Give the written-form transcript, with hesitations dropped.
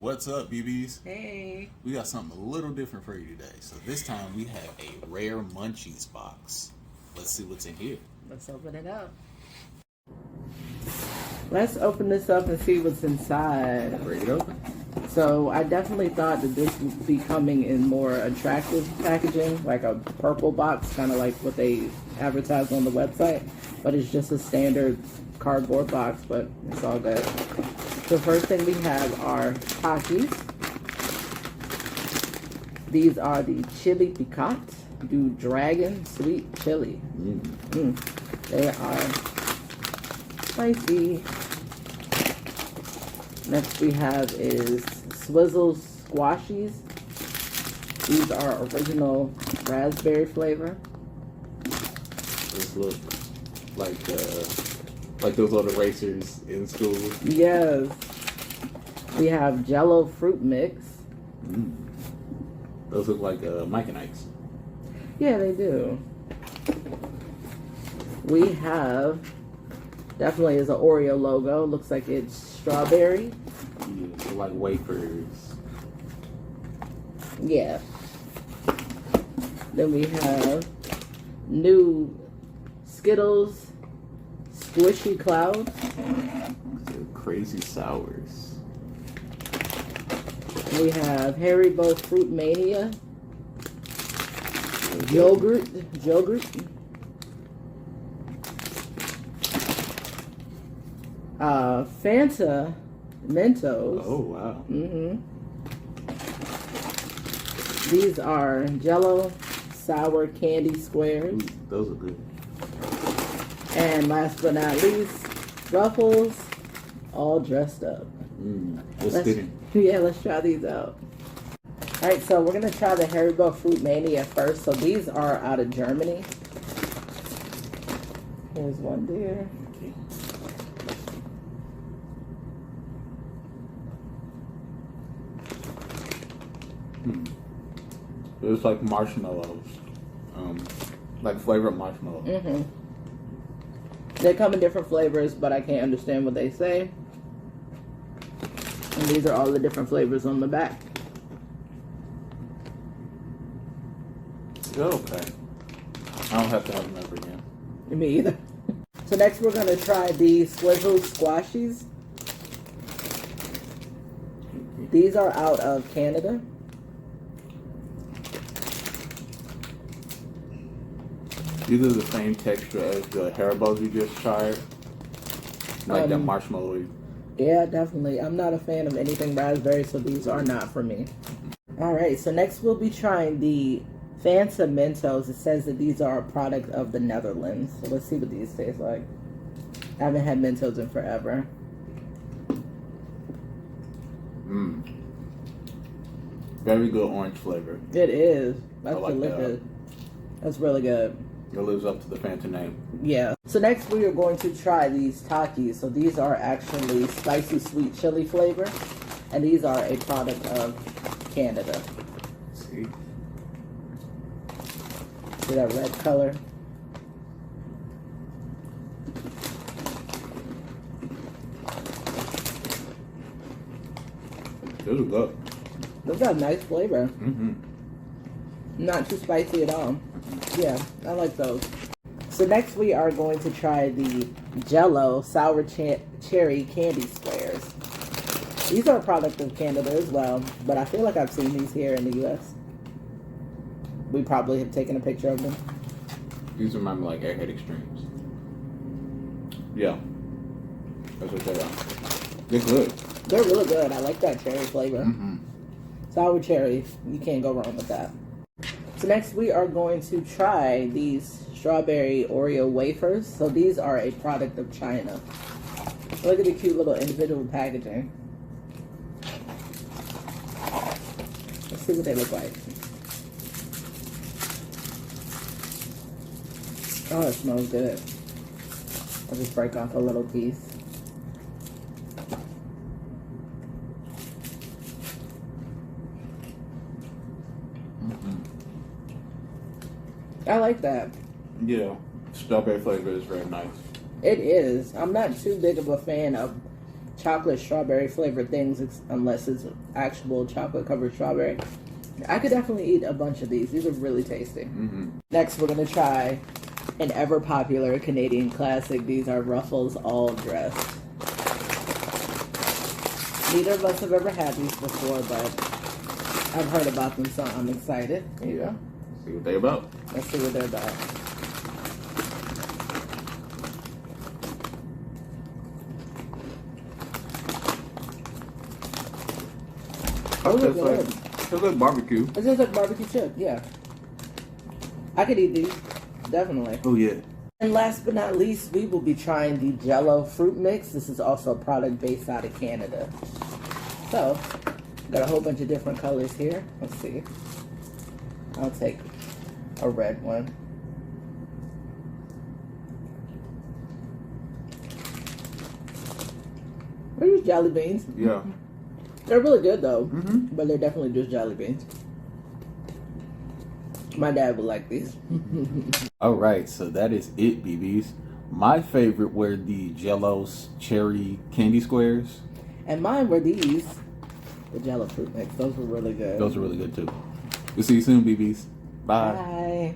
What's up, BBs? Hey. We got something a little different for you today. So this time we have a rare Munchiez box. Let's see what's in here. Let's open it up. Let's open this up and see what's inside. Break it open. So I definitely thought that this would be coming in more attractive packaging, like a purple box, kind of like what they advertise on the website. But it's just a standard cardboard box, but it's all good. The first thing we have are Takis. These are the chili piquant du dragon sweet chili. They are spicy. Next we have is Swizzle Squashies. These are original raspberry flavor. Those look like those little racers in school. Yes. We have Jello fruit mix. Those look like Mike and Ike's. Yeah, they do. We have, definitely is an Oreo logo. Looks like it's strawberry. Yeah, like wafers. Yeah. Then we have new Skittles Squishy Clouds. They're crazy sours. We have Haribo Fruit Mania. Yogurt. Fanta Mentos. Oh, wow. These are Jello Sour Candy Squares. Ooh, those are good. And last but not least, Ruffles, all dressed up. Let's try these out. Alright, so we're going to try the Haribo Fruit Mania first. So these are out of Germany. Here's one there. Okay. It's like marshmallows. Like flavored marshmallows. They come in different flavors, but I can't understand what they say. And these are all the different flavors on the back. Okay. I don't have to have them ever again. Me either. So next we're going to try the Swizzle Squashies. These are out of Canada. These are the same texture as the Haribos you just tried. Like that marshmallow. Yeah, definitely. I'm not a fan of anything raspberry, so these are not for me. Alright, so next we'll be trying the Fanta Mentos. It says that these are a product of the Netherlands. So let's see what these taste like. I haven't had Mentos in forever. Very good orange flavor. It is. That's like delicious. That's really good. It lives up to the Fanta name. Yeah. So next we are going to try these Takis. So these are actually spicy sweet chili flavor. And these are a product of Canada. See? See that red color? Those are good. They've got a nice flavor. Not too spicy at all. Yeah, I like those. So next we are going to try the Jello Sour Cherry Candy Squares. These are a product of Canada as well, but I feel like I've seen these here in the U.S. We probably have taken a picture of them. These remind me like Airhead Extremes. Yeah. That's what they are. They're good. They're really good. I like that cherry flavor. Sour cherry. You can't go wrong with that. So next we are going to try these strawberry Oreo wafers. So these are a product of China. Look at the cute little individual packaging. Let's see what they look like. Oh, it smells good. I'll just break off a little piece. I like that. Yeah. Strawberry flavor is very nice. It is. I'm not too big of a fan of chocolate strawberry flavored things unless it's actual chocolate covered strawberry. I could definitely eat a bunch of these. These are really tasty. Next, we're going to try an ever popular Canadian classic. These are Ruffles all dressed. Neither of us have ever had these before, but I've heard about them, so I'm excited. Here you go. See what they about. Let's see what they're about. Oh, Those are tastes good. like barbecue. It tastes like barbecue chip, yeah. I could eat these, definitely. Oh yeah. And last but not least, we will be trying the Jell-O fruit mix. This is also a product based out of Canada. So, got a whole bunch of different colors here. Let's see. I'll take a red one. They're just jelly beans. Yeah. They're really good though, but they're definitely just jelly beans. My dad would like these. All right, so that is it, BBs. My favorite were the Jell-O's cherry candy squares. And mine were these, the Jell-O fruit mix. Those were really good. Those are really good too. We'll see you soon, BBs. Bye. Bye.